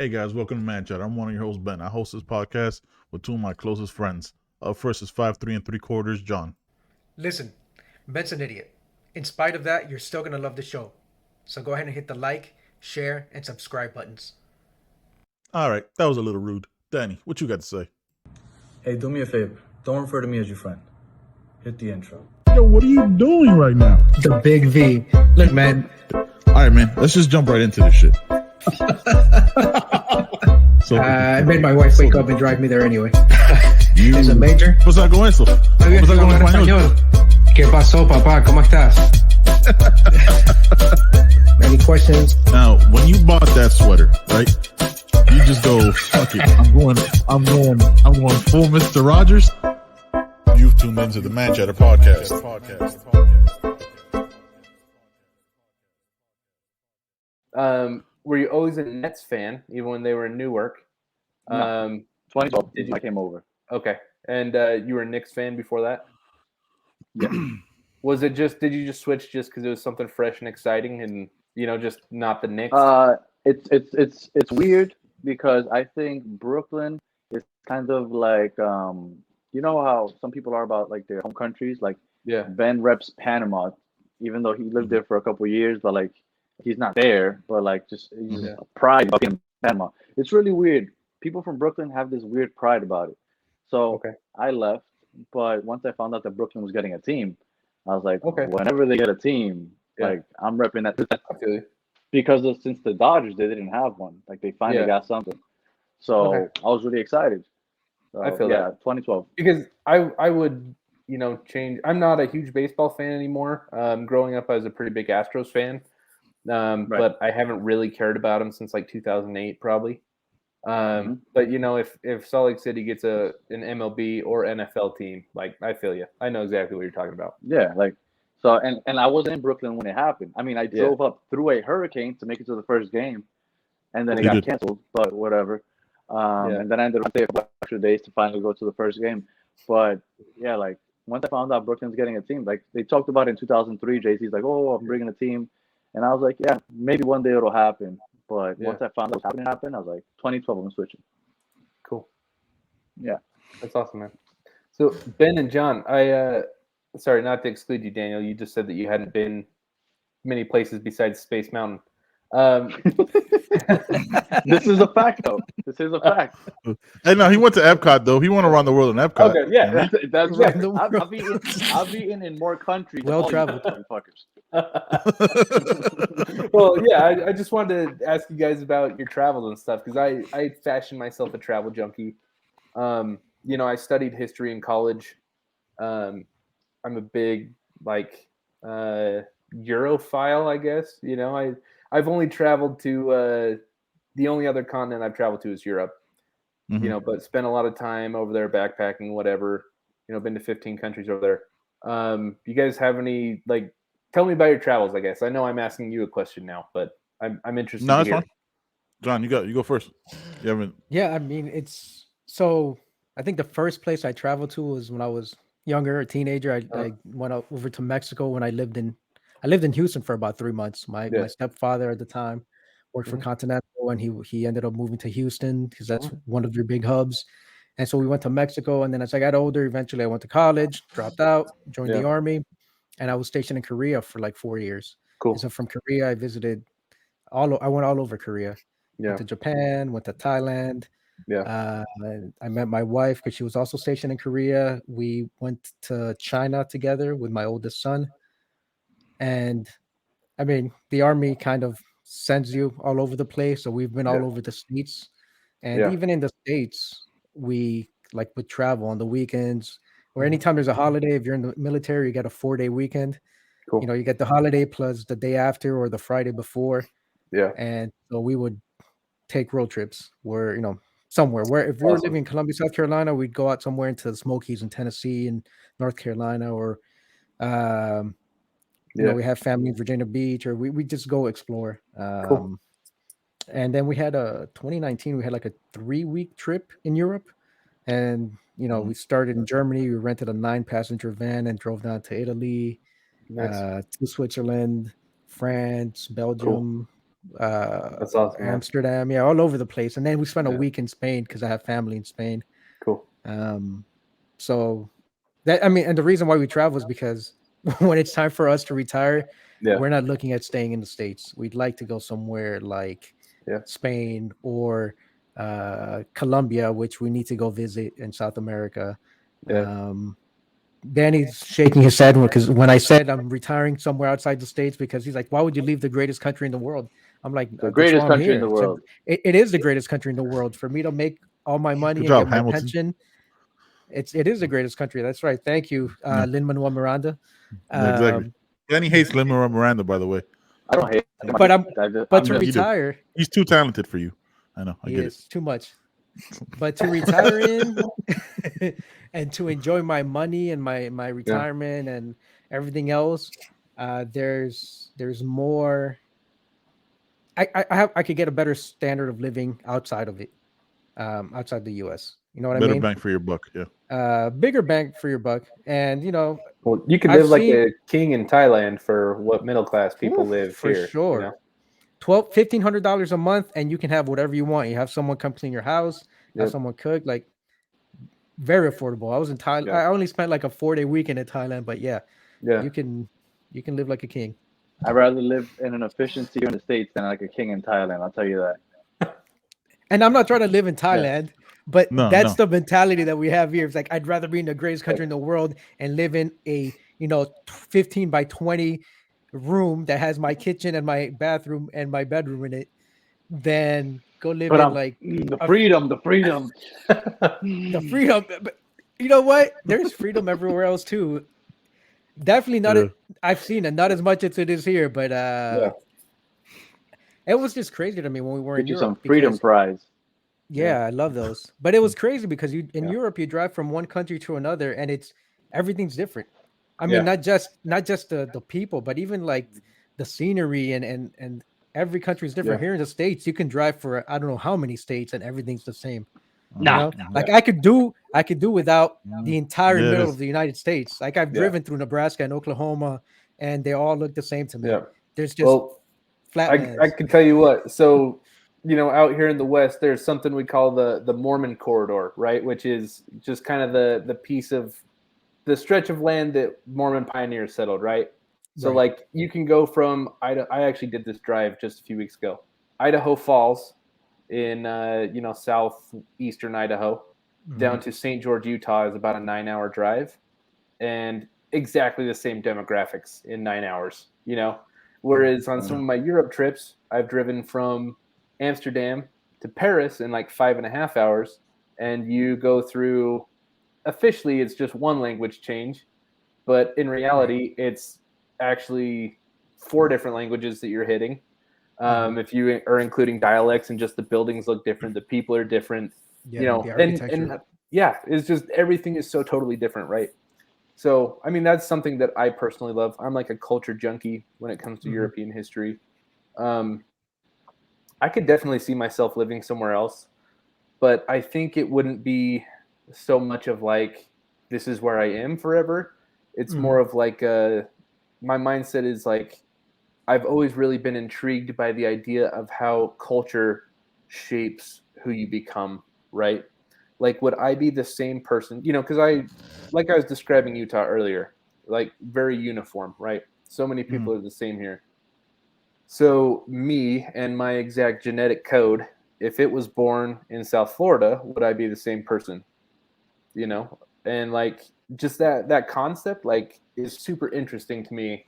Hey guys, welcome to Man Chat. I'm one of your hosts, Ben. I host this podcast with two of my closest friends. Up first is 5'3 3/4, John. Listen, Ben's an idiot. In spite of that, you're still going to love the show. So go ahead and hit the like, share, and subscribe buttons. All right, that was a little rude. Danny, what you got to say? Hey, do me a favor. Don't refer to me as your friend. Hit the intro. Yo, what are you doing right now? The big V. Look, man. All right, man, let's just jump right into this shit. I made my wife wake up and drive me there anyway. You... Es a major. Pues con eso. Pues con español. ¿Qué pasó, papá? ¿Cómo estás? Any questions? Now, when you bought that sweater, right? You just go, fuck it. I'm going full Mr. Rogers. You've tuned into the Man Chatter podcast. Were you always a Nets fan, even when they were in Newark? No. 2012, I came over. Okay. And you were a Knicks fan before that? Yeah. Did you just switch just because it was something fresh and exciting and, just not the Knicks? It's weird because I think Brooklyn is kind of like, you know how some people are about like their home countries? Like yeah. Ben reps Panama, even though he lived there for a couple of years, but like he's not there, but like just pride about being in Panama. It's really weird. People from Brooklyn have this weird pride about it. So I left, but once I found out that Brooklyn was getting a team, I was like, whenever they get a team, like I'm repping that. Because since the Dodgers, they didn't have one. Like they finally got something. So I was really excited. So, I feel that. 2012. Because I would, change. I'm not a huge baseball fan anymore. Growing up, I was a pretty big Astros fan. But I haven't really cared about them since like 2008, probably. But if Salt Lake City gets an MLB or NFL team, like I feel you. I know exactly what you're talking about. Yeah, like so, and I wasn't in Brooklyn when it happened. I mean, I drove up through a hurricane to make it to the first game, and then it got canceled. But whatever. And then I ended up staying for extra days to finally go to the first game. But yeah, like once I found out Brooklyn's getting a team, like they talked about it in 2003, JC's like, "Oh, I'm bringing a team," and I was like, "Yeah, maybe one day it'll happen." But once I found out what was happening, I was like, 2012, I'm switching. Cool. Yeah. That's awesome, man. So, Ben and John, sorry, not to exclude you, Daniel. You just said that you hadn't been many places besides Space Mountain. This is a fact, though. This is a fact. Hey, no, he went to Epcot, though. He went around the world in Epcot. Okay, yeah. That's right. I've eaten in more countries. Well-traveled. Fuckers. Well, yeah, I just wanted to ask you guys about your travels and stuff because I fashioned myself a travel junkie. I studied history in college. I'm a big Europhile, I guess. I've only traveled to the only other continent I've traveled to is Europe. But spent a lot of time over there backpacking, whatever. Been to 15 countries over there. You guys have any tell me about your travels, I guess. I know I'm asking you a question now, but I'm interested. No, that's fine. John, you go first. Yeah, I mean, I think the first place I traveled to was when I was younger, a teenager. I went over to Mexico when I lived in Houston for about 3 months. My stepfather at the time worked for Continental, and he ended up moving to Houston because that's one of their big hubs. And so we went to Mexico, and then as I got older, eventually I went to college, dropped out, joined the army. And I was stationed in Korea for like 4 years. Cool. And so from Korea, I visited I went all over Korea. Went to Japan, went to Thailand. Yeah. I met my wife because she was also stationed in Korea. We went to China together with my oldest son. And I mean, the army kind of sends you all over the place. So we've been all over the States. And even in the States, we would travel on the weekends. Or anytime there's a holiday, if you're in the military, you get a 4-day weekend. Cool. You get the holiday plus the day after or the Friday before. Yeah. And so we would take road trips where, somewhere where if we were living in Columbia, South Carolina, we'd go out somewhere into the Smokies in Tennessee and North Carolina, or we have family in Virginia Beach, or we just go explore. Cool. And then we had 2019, we had like a 3-week trip in Europe. And we started in Germany. We rented a 9-passenger van and drove down to Italy, to Switzerland, France, Belgium, That's awesome. Man. Amsterdam, yeah, all over the place. And then we spent a week in Spain because I have family in Spain. Cool. So that, I mean, and the reason why we travel is because when it's time for us to retire, we're not looking at staying in the States. We'd like to go somewhere like Spain or Colombia, which we need to go visit in South America. Danny's shaking his head because when I said I'm retiring somewhere outside the States, because he's like, why would you leave the greatest country in the world? I'm like, the greatest country in the world. It is the greatest country in the world. For me to make all my money Good and job, get my Hamilton. pension, it is the greatest country. That's right. Thank you, Lin-Manuel Miranda. Exactly. Danny hates Lin-Manuel Miranda, by the way. I don't hate him. But to retire, he's too talented for you. I know. I get it. Too much. But to retire in and to enjoy my money and my retirement and everything else, there's more. I could get a better standard of living outside of it, outside the U.S. You know what I mean? Better bang for your buck, yeah. Bigger bang for your buck, and well, you could live like a king in Thailand for what middle class people live for here. Sure. You know? $1,500 a month, and you can have whatever you want. You have someone come clean your house, have someone cook, like very affordable. I was in Thailand. I only spent like a 4-day weekend in Thailand, but you can live like a king. I'd rather live in an efficiency in the States than like a king in Thailand. I'll tell you that. And I'm not trying to live in Thailand, but that's the mentality that we have here. It's like, I'd rather be in the greatest country in the world and live in a 15 by 20 room that has my kitchen and my bathroom and my bedroom in it, than go live in like the freedom. The freedom. But you know what? There's freedom everywhere else too. Definitely not. I've seen it, not as much as it is here, but it was just crazy to me when we were in Europe. Some freedom fries. Yeah, I love those. But it was crazy because in Europe you drive from one country to another and everything's different. I mean, not just the people, but even like the scenery and every country is different. Here in the States, you can drive for I don't know how many states and everything's the same. Like I could do without the entire middle of the United States. Like I've driven through Nebraska and Oklahoma, and they all look the same to me. There's just flatlands. I can tell you what. So out here in the West, there's something we call the Mormon corridor, right? Which is just kind of the piece of the stretch of land that Mormon pioneers settled, right? So like you can go from Idaho. I actually did this drive just a few weeks ago. Idaho Falls in southeastern Idaho down to St. George, Utah is about a 9-hour drive, and exactly the same demographics in 9 hours, whereas on some of my Europe trips, I've driven from Amsterdam to Paris in like 5.5 hours, and you go through, officially it's just one language change, but in reality it's actually 4 different languages that you're hitting. If you are including dialects, and just the buildings look different, the people are different, the architecture. It's just everything is so totally different, right? So I mean, that's something that I personally love. I'm like a culture junkie when it comes to European history. I could definitely see myself living somewhere else, but I think it wouldn't be so much of like, this is where I am forever. It's more of like my mindset is like, I've always really been intrigued by the idea of how culture shapes who you become, right? Like, would I be the same person? Because I was describing Utah earlier, like very uniform, right? So many people are the same here. So me and my exact genetic code, if it was born in South Florida, would I be the same person? And like just that concept like is super interesting to me.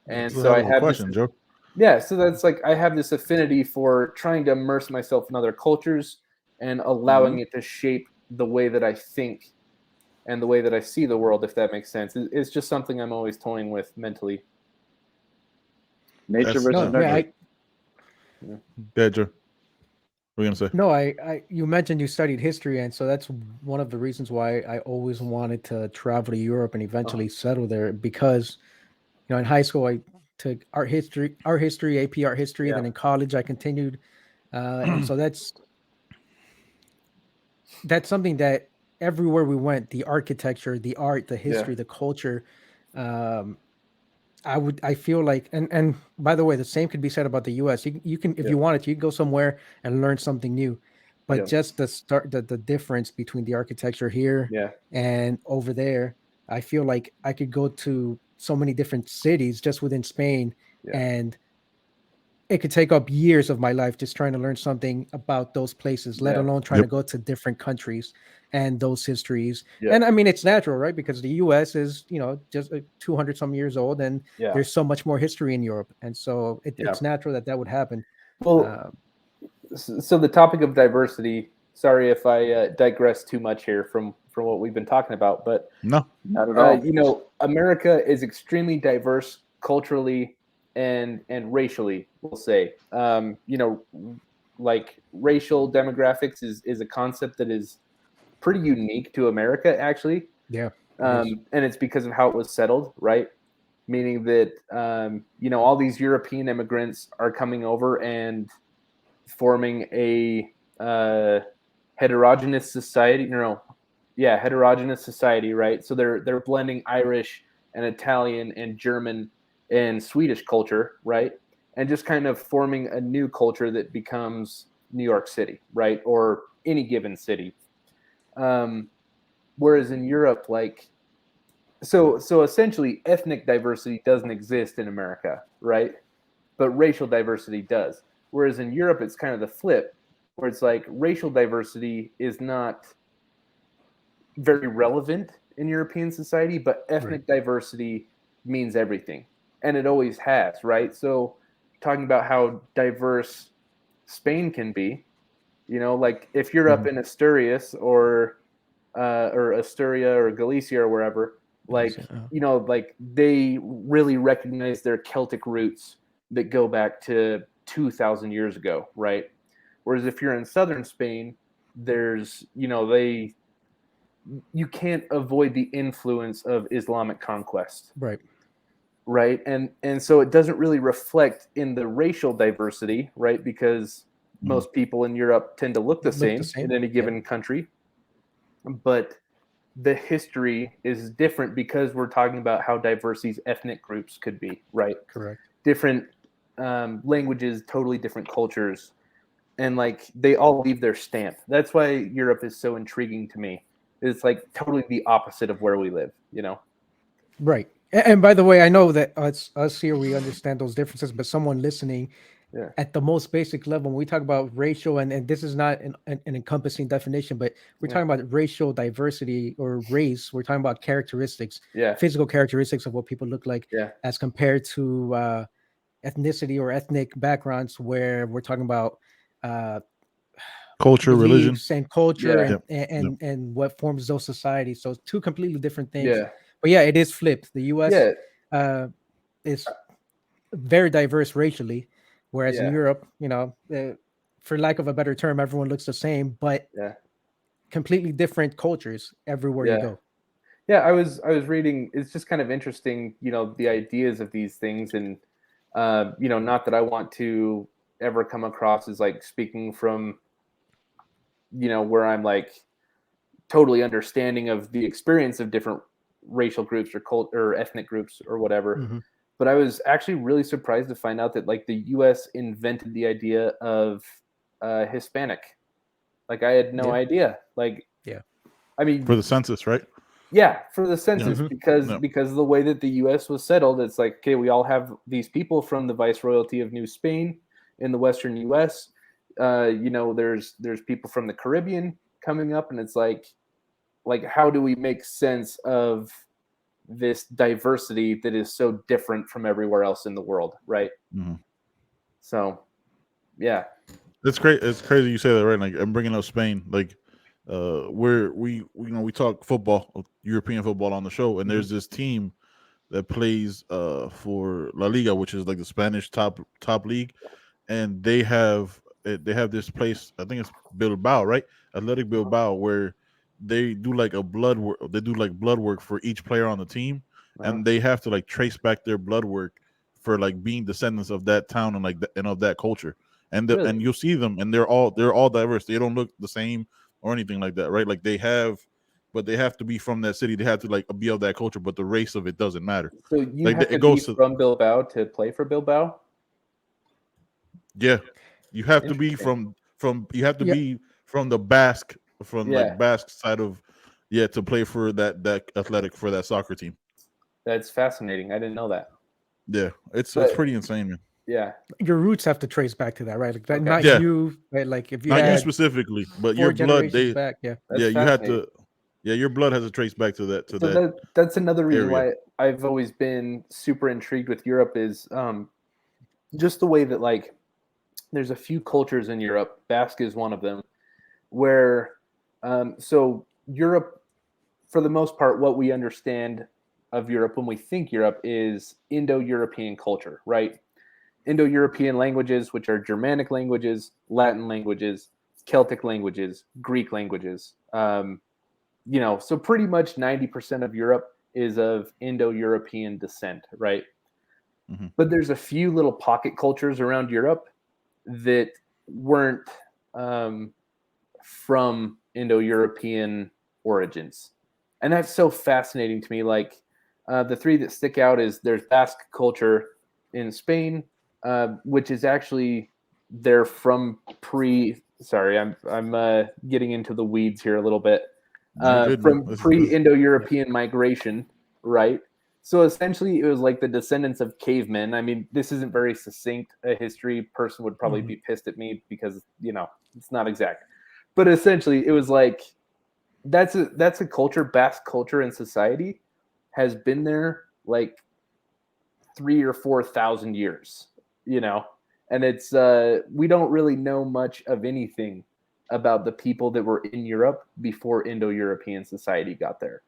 And so I have Joe. Yeah, so that's like I have this affinity for trying to immerse myself in other cultures and allowing it to shape the way that I think and the way that I see the world, if that makes sense. It's just something I'm always toying with mentally. Nature versus nurture. Yeah, Joe. What are you gonna say? No, you mentioned you studied history, and so that's one of the reasons why I always wanted to travel to Europe and eventually settle there, because in high school I took art history, AP art history, and then in college I continued, and so that's something that everywhere we went, the architecture, the art, the history, the culture, I feel like, and by the way, the same could be said about the US. You can, if Yeah. you wanted to, you can go somewhere and learn something new. But Yeah. just the difference between the architecture here Yeah. and over there, I feel like I could go to so many different cities just within Spain, Yeah. and it could take up years of my life just trying to learn something about those places, let Yeah. alone trying to Yep. go to different countries and those histories. Yeah. And I mean, it's natural, right? Because the US is, just 200 some years old, and Yeah. there's so much more history in Europe. And so Yeah. it's natural that would happen. Well, so the topic of diversity, sorry if I digress too much here from what we've been talking about, but No. Not at all. America is extremely diverse culturally and racially, we'll say. Like racial demographics is a concept that is pretty unique to America, actually. Yeah. It is. And it's because of how it was settled, right? Meaning that all these European immigrants are coming over and forming a heterogeneous society. Heterogeneous society, right? So they're blending Irish and Italian and German and Swedish culture, right? And just kind of forming a new culture that becomes New York City, right? Or any given city. Whereas in Europe, so essentially ethnic diversity doesn't exist in America, right? But racial diversity does. Whereas in Europe, it's kind of the flip, where it's like racial diversity is not very relevant in European society, but ethnic diversity means everything. And it always has, right? So talking about how diverse Spain can be, like if you're up in Asturias or Asturia or Galicia or wherever, like they really recognize their Celtic roots that go back to 2,000 years ago, right? Whereas if you're in southern Spain, there's you can't avoid the influence of Islamic conquest, right? And so it doesn't really reflect in the racial diversity, right? Because most people in Europe tend to look the same in any given country, but the history is different because we're talking about how diverse these ethnic groups could be, right? Correct. Different languages, totally different cultures, and like they all leave their stamp. That's why Europe is so intriguing to me. It's like totally the opposite of where we live, Right. And by the way, I know that us here, we understand those differences, but someone listening at the most basic level, when we talk about racial, and this is not an encompassing definition, but we're talking about racial diversity or race. We're talking about characteristics, physical characteristics of what people look like, as compared to ethnicity or ethnic backgrounds, where we're talking about culture, religion, and culture, and what forms those societies. So two completely different things. Yeah. But yeah, it is flipped. The U.S. Is very diverse racially, whereas in Europe, for lack of a better term, everyone looks the same, but completely different cultures everywhere you go. Yeah, I was reading. It's just kind of interesting, the ideas of these things, and not that I want to ever come across as like speaking from, where I'm like totally understanding of the experience of different racial groups or ethnic groups or whatever. But I was actually really surprised to find out that like the U.S. invented the idea of Hispanic. Like I had no idea. Like, I mean, for the census, right? Yeah, for the census, because of the way that the U.S. was settled, it's like, okay, we all have these people from the Viceroyalty of New Spain in the Western U.S. There's people from the Caribbean coming up, and it's like how do we make sense of this diversity that is so different from everywhere else in the world, right? So, yeah, it's great. It's crazy you say that, right? Like I'm bringing up Spain, like where we talk football, European football on the show, and there's this team that plays for La Liga, which is like the Spanish top league, and they have this place. I think it's Bilbao, right? Athletic Bilbao, where they do like blood work for each player on the team, and they have to like trace back their blood work for like being descendants of that town and and of that culture. And and you'll see them, and they're all diverse. They don't look the same or anything like that, right? Like they have but they have to be from that city. They have to like be of that culture, but the race of it doesn't matter. So you Like have to it be goes to from Bilbao to play for Bilbao? yeah. You have to be Interesting. from you have to Yeah. be from the Basque Yeah. Basque side of to play for that athletic for that soccer team. That's fascinating. I didn't know that. Yeah, it's But pretty insane, man. yeah. Your roots have to trace back to that, right? Like that, Okay. not Yeah, you, right? Like if you not you had specifically, but your 4 blood. generations They back, yeah. That's you have fascinating. to. Yeah, your blood has to trace back to So that that's another reason area. why I've always been super intrigued with Europe is just the way that like there's a few cultures in Europe. Basque is one of them, where so Europe, for the most part, what we understand of Europe when we think Europe is Indo-European culture, right? Indo-European languages, which are Germanic languages, Latin languages, Celtic languages, Greek languages. So pretty much 90% of Europe is of Indo-European descent, right? Mm-hmm. But there's a few little pocket cultures around Europe that weren't from Indo-European origins, and that's so fascinating to me. Like the three that stick out is there's Basque culture in Spain, which is actually they're from pre. Sorry, I'm getting into the weeds here a little bit. No, you're good, man. From This is pre-Indo-European migration, right? So essentially, it was like the descendants of cavemen. I mean, this isn't very succinct a history. Person would probably be pissed at me because it's not exact. But essentially, it was like that's a culture. Basque culture and society has been there like 3,000 or 4,000 years, and it's we don't really know much of anything about the people that were in Europe before Indo-European society got there.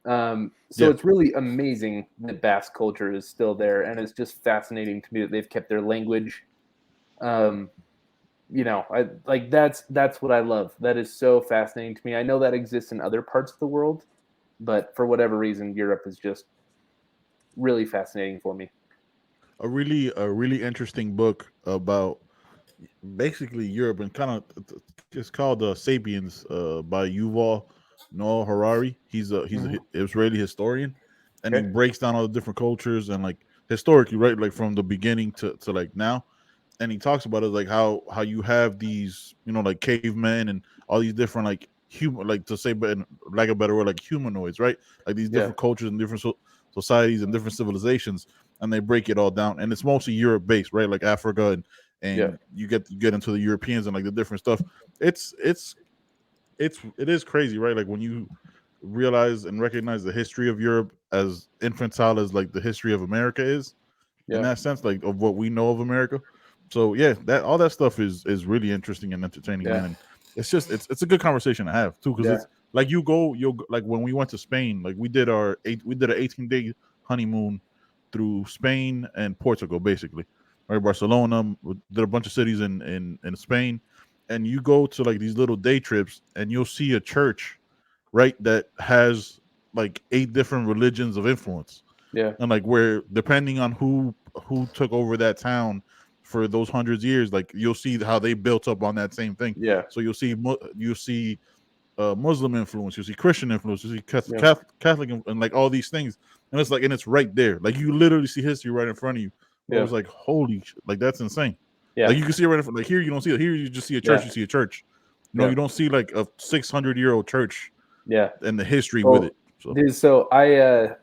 So yeah. it's really amazing that Basque culture is still there, and it's just fascinating to me that they've kept their language. I like that's what I love. That is so fascinating to me. I know that exists in other parts of the world, but for whatever reason, Europe is just really fascinating for me. A really interesting book about basically Europe and kind of it's called Sapiens by Yuval Noah Harari. He's Mhm. an Israeli historian, and he Okay. breaks down all the different cultures and like historically, right, like from the beginning to like now. And he talks about it like how you have these like cavemen and all these different like human like to say but in like a better word like humanoids, right, like these Yeah. different cultures and different societies and different civilizations, and they break it all down, and it's mostly Europe based, right, like Africa Yeah. and you get into the Europeans and like the different stuff. It is crazy, right, like when you realize and recognize the history of Europe as infantile as like the history of America is, in Yeah. that sense, like of what we know of America. So yeah, that all that stuff is really interesting and entertaining, Yeah. man. And it's just it's a good conversation to have too, because Yeah. it's like you'll like when we went to Spain, like we did an 18-day honeymoon through Spain and Portugal, basically. Right, Barcelona, we did a bunch of cities in Spain, and you go to like these little day trips, and you'll see a church, right, that has like 8 different religions of influence, Yeah. and like where depending on who took over that town for those hundreds of years, like you'll see how they built up on that same thing. Yeah. So you'll see Muslim influence, you'll see Christian influence, you'll see Yeah. Catholic and like all these things, and it's right there, like you literally see history right in front of you. I Yeah. was like, holy like that's insane. Yeah. Like you can see it right in front, like here you don't see it, here you just see a church, Yeah. you see a church, Yeah. you don't see like a 600-year-old church Yeah. and the history with Well, it. So so I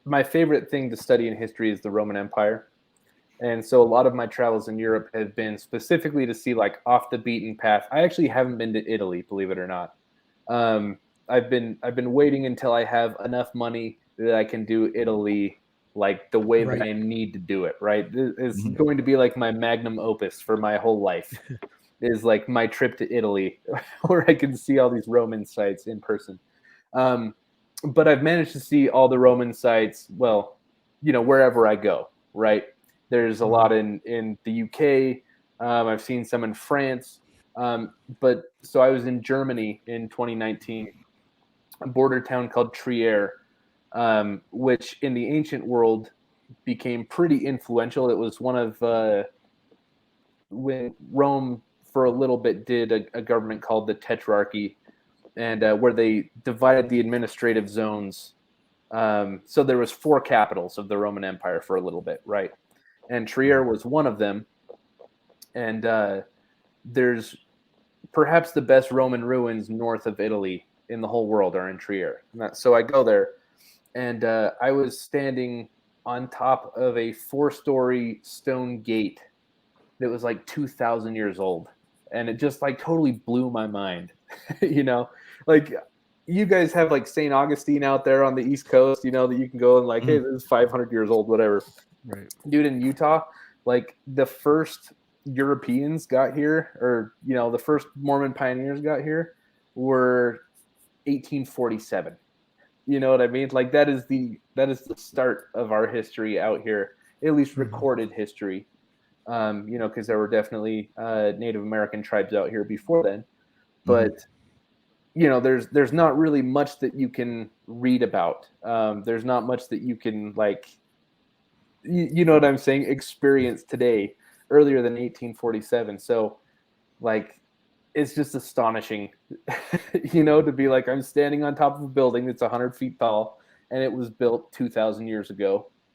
my favorite thing to study in history is the Roman Empire. And so a lot of my travels in Europe have been specifically to see like off the beaten path. I actually haven't been to Italy, believe it or not. Um, I've been waiting until I have enough money that I can do Italy like the way that Right. I need to do it. Right, it's Mhm. going to be like my magnum opus for my whole life. Is like my trip to Italy, where I can see all these Roman sites in person. Um, but I've managed to see all the Roman sites. Well, wherever I go. Right, there's a lot in the UK. I've seen some in France. But so I was in Germany in 2019, a border town called Trier, which in the ancient world became pretty influential. It was one of when Rome for a little bit did a government called the Tetrarchy, and where they divided the administrative zones. So there was 4 capitals of the Roman Empire for a little bit, right? And Trier was one of them. And there's perhaps the best Roman ruins north of Italy in the whole world are in Trier. So I go there, and I was standing on top of a 4-story stone gate that was like 2,000 years old. And it just like totally blew my mind. You know, like you guys have like St. Augustine out there on the East Coast, you know, that you can go and like, hey, this is 500 years old, whatever. Right. Dude, in Utah, like the first Europeans got here, or, you know, the first Mormon pioneers got here were 1847. You know what I mean? Like that is the start of our history out here, at least recorded history. You know, because there were definitely Native American tribes out here before then, but you know, there's not really much that you can read about. There's not much that you can like, you know what I'm saying, experience today earlier than 1847. So like, it's just astonishing, you know, to be like, I'm standing on top of a building that's 100 feet tall and it was built 2,000 years ago.